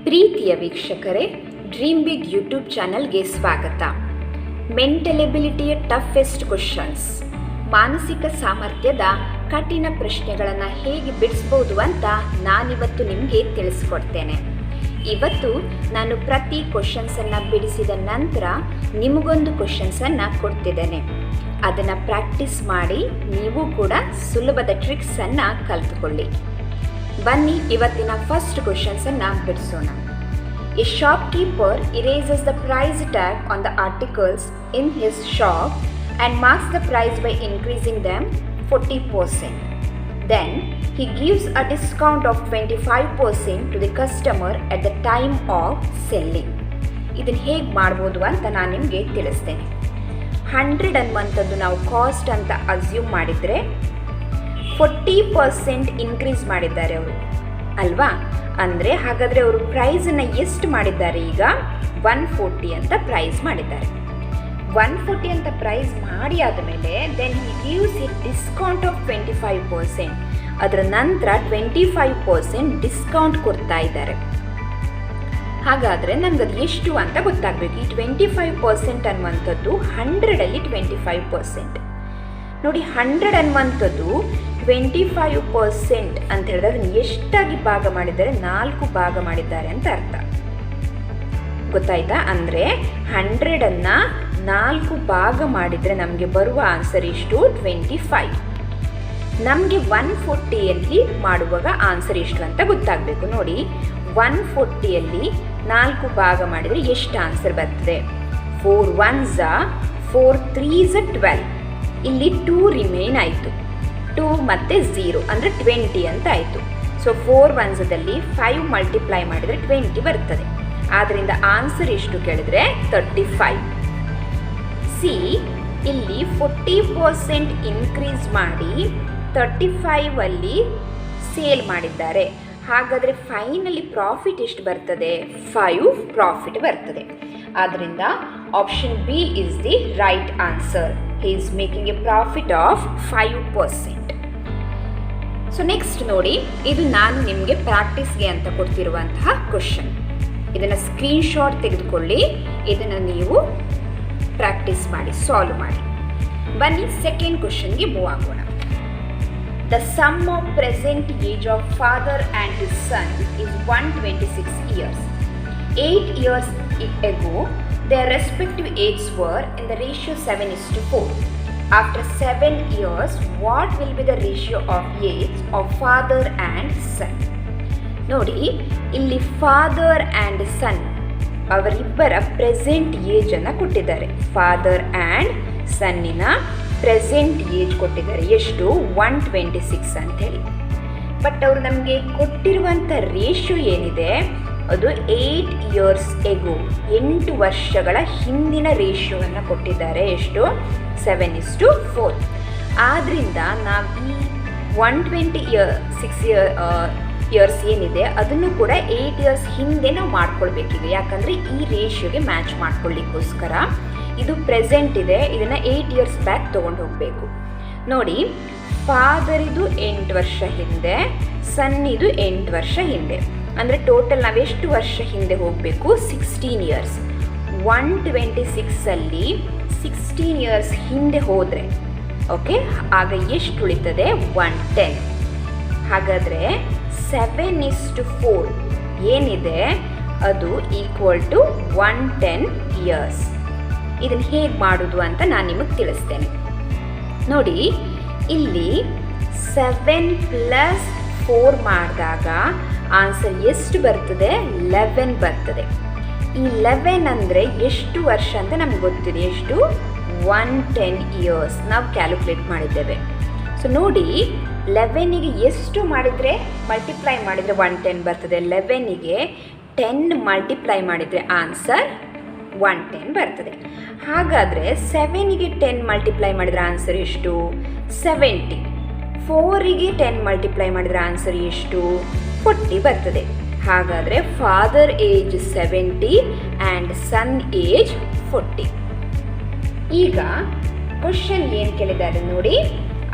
ಪ್ರೀತಿಯ ವೀಕ್ಷಕರೇ, dream big YouTube ಚಾನಲ್ಗೆ ಸ್ವಾಗತ. ಮೆಂಟಲ್ ಎಬಿಲಿಟಿಯ ಟಫೆಸ್ಟ್ ಕ್ವಶನ್ಸ್, ಮಾನಸಿಕ ಸಾಮರ್ಥ್ಯದ ಕಠಿಣ ಪ್ರಶ್ನೆಗಳನ್ನು ಹೇಗೆ ಬಿಡಿಸ್ಬೋದು ಅಂತ ನಾನಿವತ್ತು ನಿಮಗೆ ತಿಳಿಸ್ಕೊಡ್ತೇನೆ. ಇವತ್ತು ನಾನು ಪ್ರತಿ ಕ್ವಶನ್ಸನ್ನು ಬಿಡಿಸಿದ ನಂತರ ನಿಮಗೊಂದು ಕ್ವಶನ್ಸನ್ನು ಕೊಡ್ತಿದ್ದೇನೆ. ಅದನ್ನು ಪ್ರಾಕ್ಟೀಸ್ ಮಾಡಿ ನೀವು ಕೂಡ ಸುಲಭದ ಟ್ರಿಕ್ಸನ್ನು ಕಲಿತುಕೊಳ್ಳಿ. ಬನ್ನಿ ಇವತ್ತಿನ first ಕ್ವಶನ್ಸನ್ನು ಬಿಡಿಸೋಣ. A shopkeeper erases the price tag on the articles in his shop and marks the price by increasing them 40%. Then he gives a discount of 25% to the customer at the time of selling. ಇದನ್ನು ಹೇಗೆ ಮಾಡ್ಬೋದು ಅಂತ ನಾನು ನಿಮಗೆ ತಿಳಿಸ್ತೇನೆ. 100 ಅನ್ನುವಂಥದ್ದು ನಾವು cost ಅಂತ assume ಮಾಡಿದರೆ 40% ಇನ್ಕ್ರೀಸ್ ಮಾಡಿದ್ದಾರೆ ಅವರು ಅಲ್ವಾ. ಅಂದರೆ ಹಾಗಾದರೆ ಅವರು ಪ್ರೈಸನ್ನು ಎಷ್ಟು ಮಾಡಿದ್ದಾರೆ? ಈಗ 140 ಅಂತ ಪ್ರೈಸ್ ಮಾಡಿದ್ದಾರೆ. 140 ಅಂತ ಪ್ರೈಸ್ ಮಾಡಿ ಆದಮೇಲೆ then he gives a discount of 25%. ಅದರ ನಂತರ 25% ಡಿಸ್ಕೌಂಟ್ ಕೊಡ್ತಾ ಇದ್ದಾರೆ. ಹಾಗಾದರೆ ನಮ್ಗದು ಎಷ್ಟು ಅಂತ ಗೊತ್ತಾಗಬೇಕು. ಈ 25% ಅನ್ನುವಂಥದ್ದು 100ಅಲ್ಲಿ 25%. ನೋಡಿ, 100 ಅನ್ನುವಂಥದ್ದು 25% ಅಂತ ಹೇಳಿದ್ರೆ ಅದನ್ನು ಎಷ್ಟಾಗಿ ಭಾಗ ಮಾಡಿದ್ದಾರೆ? 4 ಭಾಗ ಮಾಡಿದ್ದಾರೆ ಅಂತ ಅರ್ಥ. ಗೊತ್ತಾಯ್ತಾ? ಅಂದರೆ 100ಅನ್ನು 4 ಭಾಗ ಮಾಡಿದರೆ ನಮಗೆ ಬರುವ ಆನ್ಸರ್ ಎಷ್ಟು? 25. ನಮಗೆ 140ಯಲ್ಲಿ ಮಾಡುವಾಗ ಆನ್ಸರ್ ಎಷ್ಟು ಅಂತ ಗೊತ್ತಾಗಬೇಕು. ನೋಡಿ, 140ಯಲ್ಲಿ 4 ಭಾಗ ಮಾಡಿದರೆ ಎಷ್ಟು ಆನ್ಸರ್ ಬರ್ತದೆ? 4 1s 4 3s 12. ಇಲ್ಲಿ 2 ರಿಮೈನ್ ಆಯಿತು. 2 ಮತ್ತು 0 ಅಂದರೆ 20 ಅಂತ ಆಯಿತು. ಸೊ 4 1sದಲ್ಲಿ 5 ಮಲ್ಟಿಪ್ಲೈ ಮಾಡಿದರೆ 20 ಬರ್ತದೆ. ಆದ್ದರಿಂದ ಆನ್ಸರ್ ಎಷ್ಟು ಕೇಳಿದರೆ 35. ಸಿ, ಇಲ್ಲಿ 40% ಇನ್ಕ್ರೀಸ್ ಮಾಡಿ 35ಅಲ್ಲಿ ಸೇಲ್ ಮಾಡಿದ್ದಾರೆ. ಹಾಗಾದರೆ ಫೈನಲಿ ಪ್ರಾಫಿಟ್ ಎಷ್ಟು ಬರ್ತದೆ? 5 ಪ್ರಾಫಿಟ್ ಬರ್ತದೆ. ಆದ್ದರಿಂದ option B is the right answer. He is making a profit of 5%. So next ನೋಡಿ, ಇದು ನಾನು ನಿಮಗೆ ಪ್ರಾಕ್ಟೀಸ್ಗೆ ಅಂತ ಕೊಡ್ತಿರುವಂತಹ ಕ್ವಶನ್. ಇದನ್ನು ಸ್ಕ್ರೀನ್ಶಾಟ್ ತೆಗೆದುಕೊಳ್ಳಿ, ಇದನ್ನು ನೀವು ಪ್ರಾಕ್ಟೀಸ್ ಮಾಡಿ, ಸಾಲ್ವ್ ಮಾಡಿ. ಬನ್ನಿ ಸೆಕೆಂಡ್ ಕ್ವಶನ್ಗೆ ಮೂವ್ ಆಗೋಣ. The sum of present age of father and his son is 126 years. 8 years ago, their respective ages were in the ratio 7:4. After 7 years, what will be the ratio of age of father and son? ನೋಡಿ, ಇಲ್ಲಿ father and ಸನ್ ಅವರಿಬ್ಬರ present ಏಜನ್ನು ಕೊಟ್ಟಿದ್ದಾರೆ. Father and ಸನ್ನಿನ present age ಕೊಟ್ಟಿದ್ದಾರೆ. ಎಷ್ಟು? 126 ಅಂಥೇಳಿ. But ಅವರು ನಮಗೆ ಕೊಟ್ಟಿರುವಂಥ ರೇಷಿಯೋ ಏನಿದೆ ಅದು 8 years ago, 8 ವರ್ಷಗಳ ಹಿಂದಿನ ರೇಷಿಯೋವನ್ನು ಕೊಟ್ಟಿದ್ದಾರೆ. ಎಷ್ಟು? 7:4. ಆದ್ದರಿಂದ ನಾವು ಈ 126 ಇಯರ್ಸ್ ಏನಿದೆ ಅದನ್ನು ಕೂಡ 8 years ಹಿಂದೆ ನಾವು ಮಾಡ್ಕೊಳ್ಬೇಕಿದೆ. ಯಾಕಂದರೆ ಈ ರೇಷಿಯೋಗೆ ಮ್ಯಾಚ್ ಮಾಡ್ಕೊಳ್ಳಿಕ್ಕೋಸ್ಕರ ಇದು ಪ್ರೆಸೆಂಟ್ ಇದೆ, ಇದನ್ನು 8 years ಬ್ಯಾಕ್ ತೊಗೊಂಡು ಹೋಗಬೇಕು. ನೋಡಿ, ಫಾದರಿದು 8 ವರ್ಷ ಹಿಂದೆ, ಸನ್ನಿದು 8 ವರ್ಷ ಹಿಂದೆ. ಅಂದರೆ ಟೋಟಲ್ ನಾವು ಎಷ್ಟು ವರ್ಷ ಹಿಂದೆ ಹೋಗಬೇಕು? 16 years. 126ಅಲ್ಲಿ 16 years ಹಿಂದೆ ಹೋದರೆ ಓಕೆ, ಆಗ ಎಷ್ಟು ಉಳಿತದೆ? 110. ಹಾಗಾದರೆ 7:4 ಏನಿದೆ ಅದು ಈಕ್ವಲ್ ಟು 110 years. ಇದನ್ನು ಹೇಗೆ ಮಾಡೋದು ಅಂತ ನಾನು ನಿಮಗೆ ತಿಳಿಸ್ತೇನೆ. ನೋಡಿ, ಇಲ್ಲಿ 7 + 4 ಮಾಡಿದಾಗ ಆನ್ಸರ್ ಎಷ್ಟು ಬರ್ತದೆ? 11 ಬರ್ತದೆ. ಈ 11 ಅಂದರೆ ಎಷ್ಟು ವರ್ಷ ಅಂತ ನಮ್ಗೆ ಗೊತ್ತಿದೆ. ಎಷ್ಟು? 110 years ನಾವು ಕ್ಯಾಲ್ಕುಲೇಟ್ ಮಾಡಿದ್ದೇವೆ. ಸೊ ನೋಡಿ, 11ಗೆ ಎಷ್ಟು ಮಾಡಿದರೆ ಮಲ್ಟಿಪ್ಲೈ ಮಾಡಿದರೆ 110 ಬರ್ತದೆ? 11ಗೆ 10 ಮಲ್ಟಿಪ್ಲೈ ಮಾಡಿದರೆ ಆನ್ಸರ್ 110 ಬರ್ತದೆ. ಹಾಗಾದರೆ 7ಗೆ 10 ಮಲ್ಟಿಪ್ಲೈ ಮಾಡಿದರೆ ಆನ್ಸರ್ ಎಷ್ಟು? 70. 4ಗೆ 10 ಮಲ್ಟಿಪ್ಲೈ ಮಾಡಿದರೆ ಆನ್ಸರ್ ಎಷ್ಟು? 40 ಬರ್ತದೆ. ಹಾಗಾದರೆ father age 70 and son age 40. ಈಗ ಕ್ವಶನ್ ಏನು ಕೇಳಿದ್ದಾರೆ ನೋಡಿ,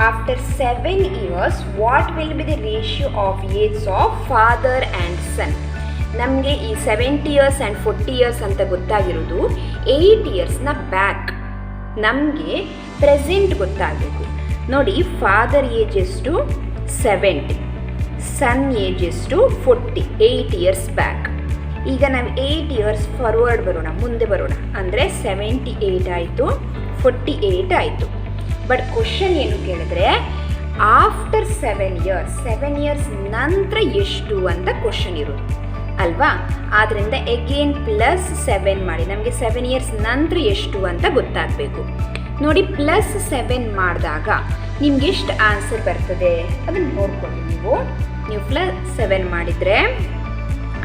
after 7 years what will be the ratio of age of father and son? ನಮಗೆ ಈ 70 ಇಯರ್ಸ್ ಆ್ಯಂಡ್ 40 ಇಯರ್ಸ್ ಅಂತ ಗೊತ್ತಾಗಿರೋದು 8 ಇಯರ್ಸ್ನ ಬ್ಯಾಕ್. ನಮಗೆ ಪ್ರೆಸೆಂಟ್ ಗೊತ್ತಾಗಬೇಕು. ನೋಡಿ, ಫಾದರ್ ಏಜ್ ಎಷ್ಟು? 70, ಸನ್ ಏಜ್ ಎಷ್ಟು? 40, 8 ಇಯರ್ಸ್ ಬ್ಯಾಕ್. ಈಗ ನಾವು 8 ಇಯರ್ಸ್ ಫಾರ್ವರ್ಡ್ ಬರೋಣ, ಮುಂದೆ ಬರೋಣ. ಅಂದರೆ 78 ಆಯಿತು, 48 ಆಯಿತು. ಬಟ್ ಕ್ವಶನ್ ಏನು ಕೇಳಿದ್ರೆ, ಆಫ್ಟರ್ 7 ಇಯರ್ಸ್ ನಂತರ ಎಷ್ಟು ಅಂತ ಕ್ವಶನ್ ಇರೋದು ಅಲ್ವಾ. ಆದ್ದರಿಂದ ಎಗೇನ್ +7 ಮಾಡಿ, ನಮಗೆ 7 ಇಯರ್ಸ್ ನಂತರ ಎಷ್ಟು ಅಂತ ಗೊತ್ತಾಗಬೇಕು. ನೋಡಿ, +7 ಮಾಡಿದಾಗ ನಿಮ್ಗೆ ಎಷ್ಟು ಆನ್ಸರ್ ಬರ್ತದೆ ಅದನ್ನು ನೋಡ್ಕೊಳ್ಳಿ. ನೀವು +7 ಮಾಡಿದರೆ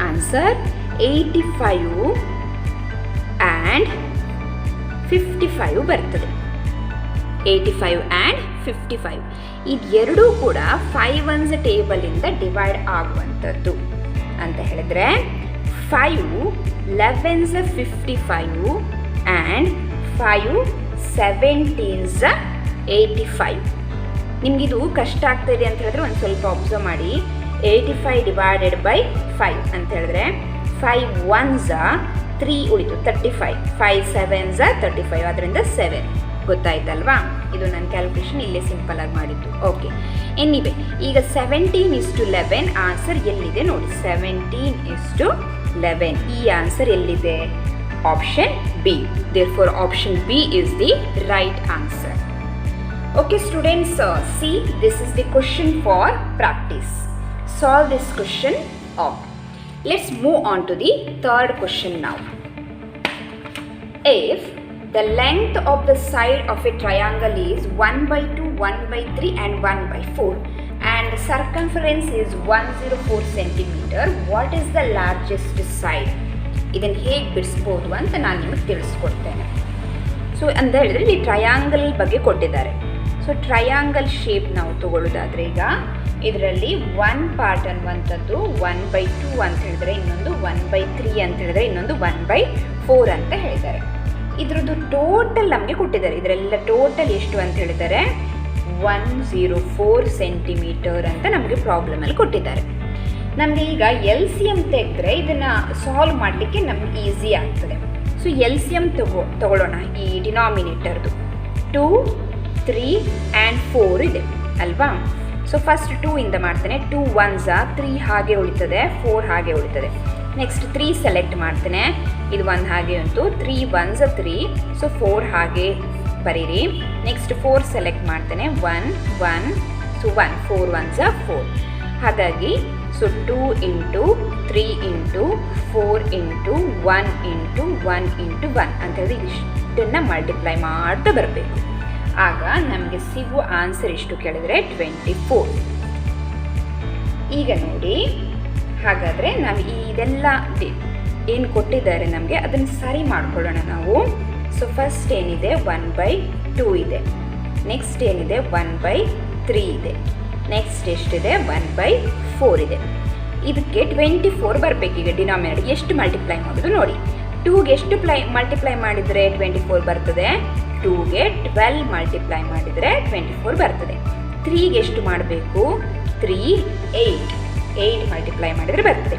ಆನ್ಸರ್ 85 ಆ್ಯಂಡ್ 55 ಬರ್ತದೆ. 85 ಆ್ಯಂಡ್ 55 ಇದೆರಡೂ ಕೂಡ 5 ones ಟೇಬಲಿಂದ ಡಿವೈಡ್ ಆಗುವಂಥದ್ದು ಅಂತ ಹೇಳಿದ್ರೆ 5 11s 55 ಆ್ಯಂಡ್ 5 17s 85. ನಿಮಗಿದು ಕಷ್ಟ ಆಗ್ತಾಯಿದೆ ಅಂತ ಹೇಳಿದ್ರೆ ಒಂದು ಸ್ವಲ್ಪ ಅಬ್ಸರ್ವ್ ಮಾಡಿ. 85 ಡಿವೈಡೆಡ್ ಬೈ 5 ಅಂತ ಹೇಳಿದ್ರೆ 5 ones 3 ಉಳಿತು 35, 5 7s 35, ಅದರಿಂದ 7. ಗೊತ್ತಾಯ್ತಲ್ವಾ? ಇದು ನನ್ನ ಕ್ಯಾಲ್ಕುಲೇಷನ್ ಇಲ್ಲೇ ಸಿಂಪಲ್ ಆಗಿ ಮಾಡಿದ್ದು. ಓಕೆ, ಎನಿವೆ ಈಗ 17:11 ಆನ್ಸರ್ ಎಲ್ಲಿದೆ ನೋಡಿ. 17:11 ಈ ಆನ್ಸರ್ ಎಲ್ಲಿದೆ? Option B. Therefore option B is the right answer. Okay students, see, this is the question for practice. Solve this question out. Let's move on to the third question now. If the length of the side of a triangle is 1/2, 1/3 and 1/4 and the circumference is 104 centimeter, what is the largest side? ಇದನ್ನು ಹೇಗೆ ಬಿಡಿಸ್ಬೋದು ಅಂತ ನಾನು ನಿಮಗೆ ತಿಳಿಸ್ಕೊಡ್ತೇನೆ. So ಅಂತ ಹೇಳಿದ್ರೆ ಇಲ್ಲಿ triangle ಬಗ್ಗೆ ಕೊಟ್ಟಿದ್ದಾರೆ. ಸೊ ಟ್ರಯಾಂಗಲ್ ಶೇಪ್ ನಾವು ತಗೊಳ್ಳೋದಾದರೆ ಈಗ ಇದರಲ್ಲಿ 1 ಪಾರ್ಟ್ ಅನ್ನುವಂಥದ್ದು 1/2 ಅಂತ ಹೇಳಿದ್ರೆ, ಇನ್ನೊಂದು 1/3 ಅಂತ ಹೇಳಿದ್ರೆ, ಇನ್ನೊಂದು 1/4 ಅಂತ ಹೇಳಿದ್ದಾರೆ. ಇದರದ್ದು ಟೋಟಲ್ ನಮಗೆ ಕೊಟ್ಟಿದ್ದಾರೆ. ಇದರೆಲ್ಲ ಟೋಟಲ್ ಎಷ್ಟು ಅಂತ ಹೇಳಿದ್ದಾರೆ? 104 ಸೆಂಟಿಮೀಟರ್ ಅಂತ ನಮಗೆ ಪ್ರಾಬ್ಲಮಲ್ಲಿ ಕೊಟ್ಟಿದ್ದಾರೆ. ನಮಗೆ ಈಗ LCM ತೆಗೆದ್ರೆ ಇದನ್ನು ಸಾಲ್ವ್ ಮಾಡಲಿಕ್ಕೆ ನಮ್ಗೆ ಈಸಿ ಆಗ್ತದೆ. ಸೊ LCM ತಗೊಳ್ಳೋಣ. ಈ ಡಿನಾಮಿನೇಟರ್ದು 2, 3 ಆ್ಯಂಡ್ 4 ಇದೆ ಅಲ್ವಾ. ಸೊ ಫಸ್ಟ್ 2 ಇಂದ ಮಾಡ್ತೇನೆ. 2 ones 3 ಹಾಗೆ ಉಳಿತದೆ, 4 ಹಾಗೆ ಉಳಿತದೆ. ನೆಕ್ಸ್ಟ್ 3 ಸೆಲೆಕ್ಟ್ ಮಾಡ್ತೇನೆ. ಇದು 1 ಹಾಗೆ ಉಂಟು, 3 ones 3, ಸೊ 4 ಹಾಗೆ ಬರೀರಿ. ನೆಕ್ಸ್ಟ್ 4 ಸೆಲೆಕ್ಟ್ ಮಾಡ್ತೇನೆ. 1 1, ಸೊ 1 4 ones 4. ಹಾಗಾಗಿ so 2 into 3 into 4 into 1 into 1 into 1 ಅಂತ ಹೇಳಿದ್ರೆ ಇಷ್ಟನ್ನು ಮಲ್ಟಿಪ್ಲೈ ಮಾಡ್ತಾ ಬರಬೇಕು. ಆಗ ನಮಗೆ ಸಿಗುವ ಆನ್ಸರ್ ಎಷ್ಟು ಕೇಳಿದರೆ 24. ಈಗ ನೋಡಿ, ಹಾಗಾದರೆ ನಾವು ಇದೆಲ್ಲ ಏನು ಕೊಟ್ಟಿದ್ದಾರೆ ನಮಗೆ ಅದನ್ನು ಸರಿ ಮಾಡ್ಕೊಳ್ಳೋಣ ನಾವು. ಸೊ ಫಸ್ಟ್ ಏನಿದೆ 1/2 ಇದೆ, ನೆಕ್ಸ್ಟ್ ಏನಿದೆ 1/3 ಇದೆ, ನೆಕ್ಸ್ಟ್ ಎಷ್ಟಿದೆ 1/4 ಇದೆ. ಇದಕ್ಕೆ 24 ಬರಬೇಕು. ಈಗ ಡಿನಾಮಿನೇಟರ್ ಎಷ್ಟು ಮಲ್ಟಿಪ್ಲೈ ಮಾಡೋದು ನೋಡಿ. 2ಗೆ ಎಷ್ಟು ಮಲ್ಟಿಪ್ಲೈ ಮಾಡಿದರೆ 24 ಬರ್ತದೆ? 2ಗೆ 12 ಮಲ್ಟಿಪ್ಲೈ ಮಾಡಿದರೆ 24 ಬರ್ತದೆ. 3ಗೆ ಎಷ್ಟು ಮಾಡಬೇಕು? 3 8 ಮಲ್ಟಿಪ್ಲೈ ಮಾಡಿದರೆ ಬರ್ತದೆ.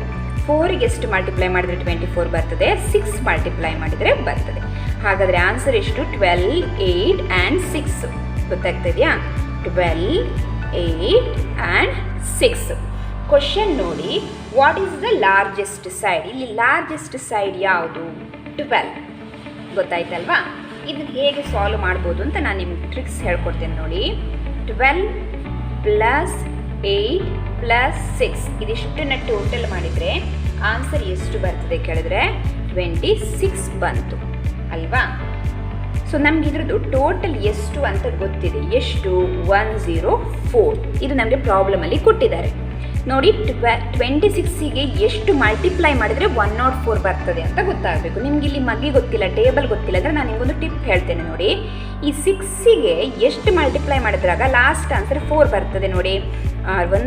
4ಗೆ ಎಷ್ಟು ಮಲ್ಟಿಪ್ಲೈ ಮಾಡಿದರೆ 24 ಬರ್ತದೆ? 6 ಮಲ್ಟಿಪ್ಲೈ ಮಾಡಿದರೆ ಬರ್ತದೆ. ಹಾಗಾದರೆ ಆನ್ಸರ್ ಎಷ್ಟು? 12 8 ಆ್ಯಂಡ್ 6. ಗೊತ್ತಾಗ್ತಿದೆಯಾ? 12 8 ಆ್ಯಂಡ್ 6. ಕ್ವಶನ್ ನೋಡಿ, what is the largest side? ಇಲ್ಲಿ ಲಾರ್ಜೆಸ್ಟ್ ಸೈಡ್ ಯಾವುದು? 12. ಗೊತ್ತಾಯ್ತಲ್ವಾ? ಇದನ್ನು ಹೇಗೆ ಸಾಲ್ವ್ ಮಾಡ್ಬೋದು ಅಂತ ನಾನು ನಿಮ್ಗೆ ಟ್ರಿಕ್ಸ್ ಹೇಳ್ಕೊಡ್ತೇನೆ ನೋಡಿ. 12 + 8 + 6 ಇದಿಷ್ಟನ್ನು ಟೋಟಲ್ ಮಾಡಿದರೆ ಆನ್ಸರ್ ಎಷ್ಟು ಬರ್ತದೆ ಕೇಳಿದ್ರೆ 26 ಬಂತು ಅಲ್ವಾ. ಸೊ ನಮ್ಗೆ ಇದ್ರದ್ದು ಟೋಟಲ್ ಎಷ್ಟು ಅಂತ ಗೊತ್ತಿದೆ. ಎಷ್ಟು? 104. ಇದು ನಮಗೆ ಪ್ರಾಬ್ಲಮಲ್ಲಿ ಕೊಟ್ಟಿದ್ದಾರೆ ನೋಡಿ. 26ಗೆ ಎಷ್ಟು ಮಲ್ಟಿಪ್ಲೈ ಮಾಡಿದರೆ 104 ಬರ್ತದೆ ಅಂತ ಗೊತ್ತಾಗಬೇಕು. ನಿಮ್ಗೆ ಇಲ್ಲಿ ಮಗಿ ಗೊತ್ತಿಲ್ಲ, ಟೇಬಲ್ ಗೊತ್ತಿಲ್ಲ ಅಂದರೆ ನಾನು ನಿಮಗೊಂದು ಟಿಪ್ ಹೇಳ್ತೇನೆ ನೋಡಿ. ಈ 6ಗೆ ಎಷ್ಟು ಮಲ್ಟಿಪ್ಲೈ ಮಾಡಿದ್ರಾಗ ಲಾಸ್ಟ್ ಆನ್ಸರ್ 4 ಬರ್ತದೆ ನೋಡಿ. 6 1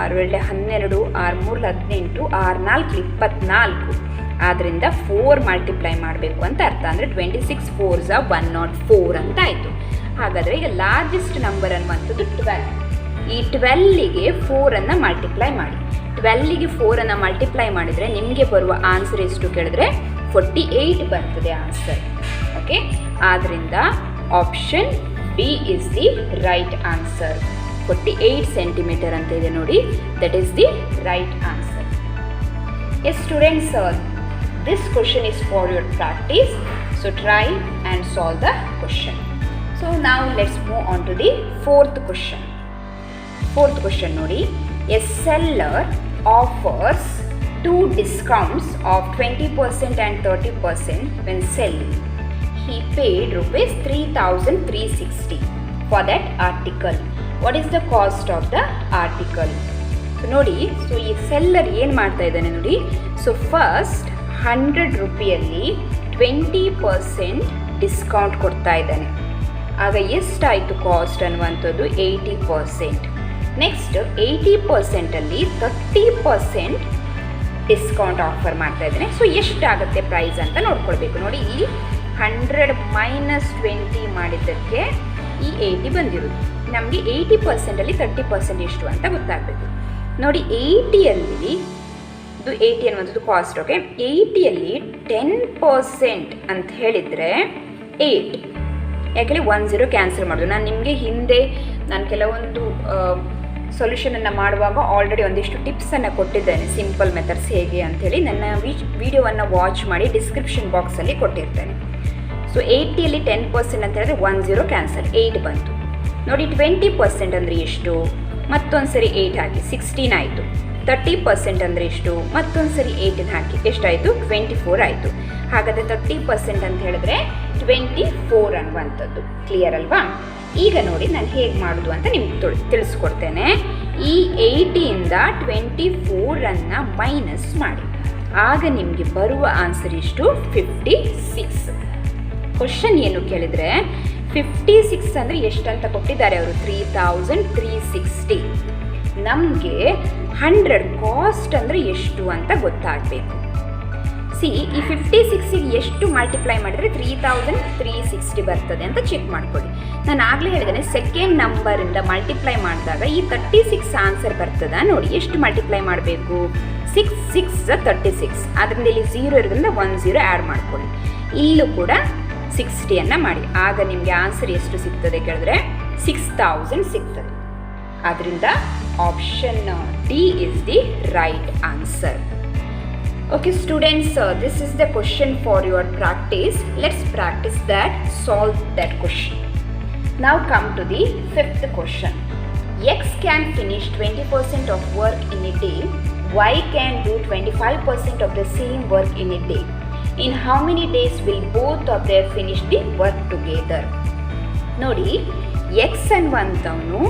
6, 6 2 12, 6 3 18, 6 4 24. ಆದ್ದರಿಂದ 4 ಮಲ್ಟಿಪ್ಲೈ ಮಾಡಬೇಕು ಅಂತ ಅರ್ಥ. ಅಂದರೆ 26 4s 104 ಅಂತ ಆಯಿತು. ಹಾಗಾದರೆ ಈಗ ಲಾರ್ಜೆಸ್ಟ್ ನಂಬರ್ ಅನ್ನುವಂಥದ್ದು 12. ಈ 12ಗೆ 4ಅನ್ನು ಮಲ್ಟಿಪ್ಲೈ ಮಾಡಿ. 12ಗೆ 4 ಮಲ್ಟಿಪ್ಲೈ ಮಾಡಿದರೆ ನಿಮಗೆ ಬರುವ ಆನ್ಸರ್ ಎಷ್ಟು ಕೇಳಿದ್ರೆ 48 ಬರ್ತದೆ ಆನ್ಸರ್. ಓಕೆ, ಆದ್ದರಿಂದ option B is the right answer. 48 centimetre ಅಂತ ಇದೆ ನೋಡಿ, that is the right answer. Yes students, this question is for your practice, so try and solve the question. So now let's move on to the fourth question. Fourth question nodi, a seller offers two discounts of 20% and 30% when selling. He paid rupees 3,360 for that article. What is the cost of the article? So ನೋಡಿ, so ಈ seller ಏನು ಮಾಡ್ತಾ ಇದ್ದಾನೆ ನೋಡಿ, so first 100 ರೂಪಿಯಲ್ಲಿ 20% discount ಕೊಡ್ತಾ ಇದ್ದಾನೆ. ಆಗ ಎಷ್ಟಾಯಿತು ಕಾಸ್ಟ್ ಅನ್ನುವಂಥದ್ದು 80%. ನೆಕ್ಸ್ಟ್ 80%ಅಲ್ಲಿ 30% ಡಿಸ್ಕೌಂಟ್ ಆಫರ್ ಮಾಡ್ತಾ ಇದ್ದಾನೆ. ಸೊ ಎಷ್ಟಾಗುತ್ತೆ ಪ್ರೈಸ್ ಅಂತ ನೋಡ್ಕೊಳ್ಬೇಕು. ನೋಡಿ, ಇಲ್ಲಿ 100 ಮೈನಸ್ 20 ಮಾಡಿದ್ದಕ್ಕೆ ಈ 80 ಬಂದಿರೋದು. ನಮಗೆ 80%ಅಲ್ಲಿ 30% ಎಷ್ಟು ಅಂತ ಗೊತ್ತಾಗಬೇಕು. ನೋಡಿ, 80ಯಲ್ಲಿ ಇದು 80 ಅನ್ನುವಂಥದ್ದು ಕಾಸ್ಟ್. ಓಕೆ, 80ಯಲ್ಲಿ 10% ಅಂತ ಹೇಳಿದರೆ 8. ಯಾಕೆಂದರೆ 10 ಕ್ಯಾನ್ಸಲ್ ಮಾಡೋದು. ನಾನು ನಿಮಗೆ ಹಿಂದೆ ನಾನು ಕೆಲವೊಂದು ಸೊಲ್ಯೂಷನನ್ನು ಮಾಡುವಾಗ ಆಲ್ರೆಡಿ ಒಂದಿಷ್ಟು ಟಿಪ್ಸನ್ನು ಕೊಟ್ಟಿದ್ದೇನೆ, ಸಿಂಪಲ್ ಮೆಥಡ್ಸ್ ಹೇಗೆ ಅಂಥೇಳಿ. ನನ್ನ ವಿಡಿಯೋವನ್ನು ವಾಚ್ ಮಾಡಿ ಡಿಸ್ಕ್ರಿಪ್ಷನ್ ಬಾಕ್ಸಲ್ಲಿ ಕೊಟ್ಟಿರ್ತೇನೆ. ಸೊ 80ಯಲ್ಲಿ 10% ಅಂತ ಹೇಳಿದ್ರೆ 10 ಕ್ಯಾನ್ಸಲ್, 8 ಬಂತು. ನೋಡಿ, 20% ಅಂದರೆ ಎಷ್ಟು, ಮತ್ತೊಂದು ಸರಿ 8 ಹಾಕಿ 16 ಆಯಿತು. 30% ಅಂದರೆ ಎಷ್ಟು, ಮತ್ತೊಂದು ಸರಿ 8 ಹಾಕಿ ಎಷ್ಟಾಯಿತು, 24 ಆಯಿತು. ಹಾಗಾದರೆ 30% ಅಂತ ಹೇಳಿದ್ರೆ 24 ಅನ್ನುವಂಥದ್ದು. ಕ್ಲಿಯರ್ ಅಲ್ವಾ? ಈಗ ನೋಡಿ ನಾನು ಹೇಗೆ ಮಾಡೋದು ಅಂತ ನಿಮ್ಗೆ ತಿಳಿಸ್ಕೊಡ್ತೇನೆ. ಈ 80ಯಿಂದ 24 ಮೈನಸ್ ಮಾಡಿ, ಆಗ ನಿಮಗೆ ಬರುವ ಆನ್ಸರ್ ಇಷ್ಟು 56. ಕ್ವಶನ್ ಏನು ಕೇಳಿದರೆ 56 ಅಂದರೆ ಎಷ್ಟಂತ ಕೊಟ್ಟಿದ್ದಾರೆ ಅವರು, 3,360. ನಮಗೆ 100 ಕಾಸ್ಟ್ ಅಂದರೆ ಎಷ್ಟು ಅಂತ ಗೊತ್ತಾಗಬೇಕು. ಸಿ, ಈ 56ಗೆ ಎಷ್ಟು ಮಲ್ಟಿಪ್ಲೈ ಮಾಡಿದರೆ 3,360 ಬರ್ತದೆ ಅಂತ ಚೆಕ್ ಮಾಡ್ಕೊಳ್ಳಿ. ನಾನು ಆಗಲೇ ಹೇಳಿದ್ದೇನೆ, ಸೆಕೆಂಡ್ ನಂಬರಿಂದ ಮಲ್ಟಿಪ್ಲೈ ಮಾಡಿದಾಗ ಈ 36 ಆನ್ಸರ್ ಬರ್ತದ. ನೋಡಿ, ಎಷ್ಟು ಮಲ್ಟಿಪ್ಲೈ ಮಾಡಬೇಕು, 6 6 36. ಅದರಿಂದ ಇಲ್ಲಿ 0 ಇರೋದ್ರಿಂದ 10 ಆ್ಯಡ್ ಮಾಡ್ಕೊಳ್ಳಿ. ಇಲ್ಲೂ ಕೂಡ 60 ಮಾಡಿ, ಆಗ ನಿಮಗೆ ಆನ್ಸರ್ ಎಷ್ಟು ಸಿಗ್ತದೆ ಕೇಳಿದ್ರೆ 6000 ಸಿಗ್ತದೆ. ಆದ್ದರಿಂದ option D is the right answer. Okay students, this is the question for your practice. Let's practice that, solve that question. Now come to the fifth question. X can finish 20% of work in a day. Y can do 25% of the same work in a day. In how many days will both of them finish the work together? ನೋಡಿ, X ಅನ್ನುವಂಥವನು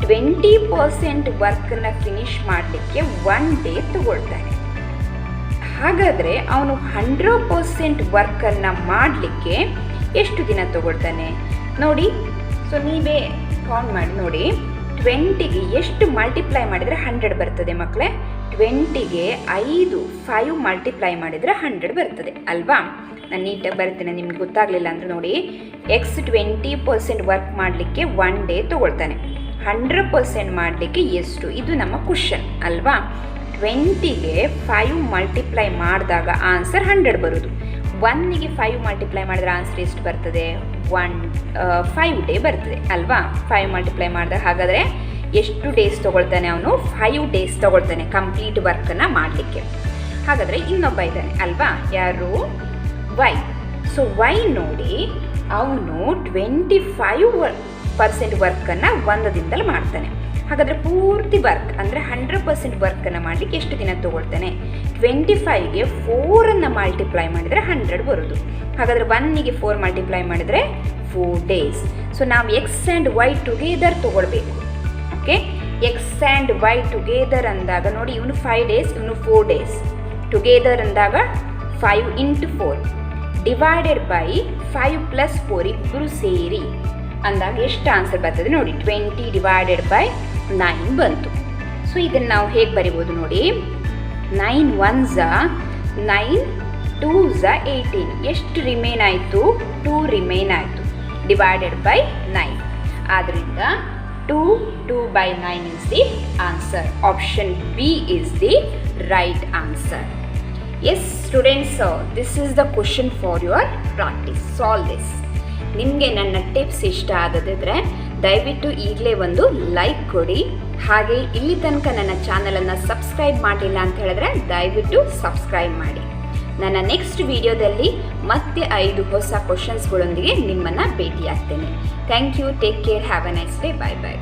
20% ವರ್ಕನ್ನು finish ಮಾಡಲಿಕ್ಕೆ 1 day ತಗೊಳ್ತಾನೆ. ಹಾಗಾದರೆ ಅವನು 100% ವರ್ಕನ್ನು ಮಾಡಲಿಕ್ಕೆ ಎಷ್ಟು ದಿನ ತಗೊಳ್ತಾನೆ ನೋಡಿ. So ನೀವೇ count ಮಾಡಿ ನೋಡಿ, 20ಗೆ ಎಷ್ಟು ಮಲ್ಟಿಪ್ಲೈ ಮಾಡಿದರೆ 100 ಬರ್ತದೆ ಮಕ್ಕಳೇ. 20ಗೆ 5 ಮಲ್ಟಿಪ್ಲೈ ಮಾಡಿದರೆ 100 ಬರ್ತದೆ ಅಲ್ವಾ. ನಾನು ನೀಟಾಗಿ ಬರ್ತೇನೆ, ನಿಮ್ಗೆ ಗೊತ್ತಾಗಲಿಲ್ಲ ಅಂದರೆ ನೋಡಿ. ಎಕ್ಸ್ 20% ವರ್ಕ್ ಮಾಡಲಿಕ್ಕೆ 1 ಡೇ ತೊಗೊಳ್ತಾನೆ. 100% ಮಾಡಲಿಕ್ಕೆ ಎಷ್ಟು, ಇದು ನಮ್ಮ ಕ್ವಶನ್ ಅಲ್ವಾ. 20ಗೆ 5 ಮಲ್ಟಿಪ್ಲೈ ಮಾಡಿದಾಗ ಆನ್ಸರ್ 100 ಬರೋದು. 1ಗೆ 5 ಮಲ್ಟಿಪ್ಲೈ ಮಾಡಿದ್ರೆ ಆನ್ಸರ್ ಎಷ್ಟು ಬರ್ತದೆ, 5 ಡೇ ಬರ್ತದೆ ಅಲ್ವಾ. 5 ಮಲ್ಟಿಪ್ಲೈ ಮಾಡಿದಾಗ ಹಾಗಾದರೆ ಎಷ್ಟು ಡೇಸ್ ತೊಗೊಳ್ತಾನೆ ಅವನು, 5 ಡೇಸ್ ತೊಗೊಳ್ತಾನೆ ಕಂಪ್ಲೀಟ್ ವರ್ಕನ್ನು ಮಾಡಲಿಕ್ಕೆ. ಹಾಗಾದರೆ ಇನ್ನೊಬ್ಬ ಇದ್ದಾನೆ ಅಲ್ವಾ, ಯಾರು, ವೈ. ಸೊ ವೈ ನೋಡಿ, ಅವನು 25% ವರ್ಕನ್ನು 1 ದಿನದಲ್ಲಿ ಮಾಡ್ತಾನೆ. ಹಾಗಾದರೆ ಪೂರ್ತಿ ವರ್ಕ್ ಅಂದರೆ 100% ವರ್ಕನ್ನು ಮಾಡಲಿಕ್ಕೆ ಎಷ್ಟು ದಿನ ತೊಗೊಳ್ತಾನೆ, 25ಗೆ 4 ಮಲ್ಟಿಪ್ಲೈ ಮಾಡಿದರೆ 100 ಬರೋದು. ಹಾಗಾದರೆ 1ಗೆ 4 ಮಲ್ಟಿಪ್ಲೈ ಮಾಡಿದರೆ 4 ಡೇಸ್. ಸೊ ನಾವು ಎಕ್ಸ್ ಆ್ಯಂಡ್ ವೈ ಟುಗೆದರ್ ತೊಗೊಳ್ಬೇಕು. Okay, X and Y together ಅಂದಾಗ ನೋಡಿ, ಇವನು 5 ಡೇಸ್, ಇವನು 4 ಡೇಸ್. ಟುಗೆದರ್ ಅಂದಾಗ 5 × 4 ಡಿವೈಡೆಡ್ ಬೈ 5 + 4 ಇಬ್ಬರು ಸೇರಿ ಅಂದಾಗ ಎಷ್ಟು ಆನ್ಸರ್ ಬರ್ತದೆ ನೋಡಿ, 20 ಡಿವೈಡೆಡ್ ಬೈ 9 ಬಂತು. ಸೊ ಇದನ್ನು ನಾವು ಹೇಗೆ ಬರಿಬೋದು ನೋಡಿ, 9 1s 9, 2s 18. ಎಷ್ಟು ರಿಮೇನ್ ಆಯಿತು, 2 ರಿಮೇನ್ ಆಯಿತು ಡಿವೈಡೆಡ್ ಬೈ 9. ಆದ್ದರಿಂದ 2/9 is the answer. Option B is the right answer. Yes students, this is the question for your practice. Solve this. ನಿಮಗೆ ನನ್ನ ಟಿಪ್ಸ್ ಇಷ್ಟ ಆದದಿದ್ರೆ ದಯವಿಟ್ಟು ಈಗಲೇ ಒಂದು ಲೈಕ್ ಕೊಡಿ. ಹಾಗೆ ಇಲ್ಲಿ ತನಕ ನನ್ನ ಚಾನಲನ್ನು ಸಬ್ಸ್ಕ್ರೈಬ್ ಮಾಡಿಲ್ಲ ಅಂತ ಹೇಳಿದ್ರೆ ದಯವಿಟ್ಟು ಸಬ್ಸ್ಕ್ರೈಬ್ ಮಾಡಿ. ನನ್ನ ನೆಕ್ಸ್ಟ್ ವಿಡಿಯೋದಲ್ಲಿ ಮತ್ತೆ 5 ಹೊಸ ಕ್ವಶನ್ಸ್ಗಳೊಂದಿಗೆ ನಿಮ್ಮನ್ನು ಭೇಟಿಯಾಗ್ತೇನೆ. Thank you. Take care. Have a nice day. Bye by.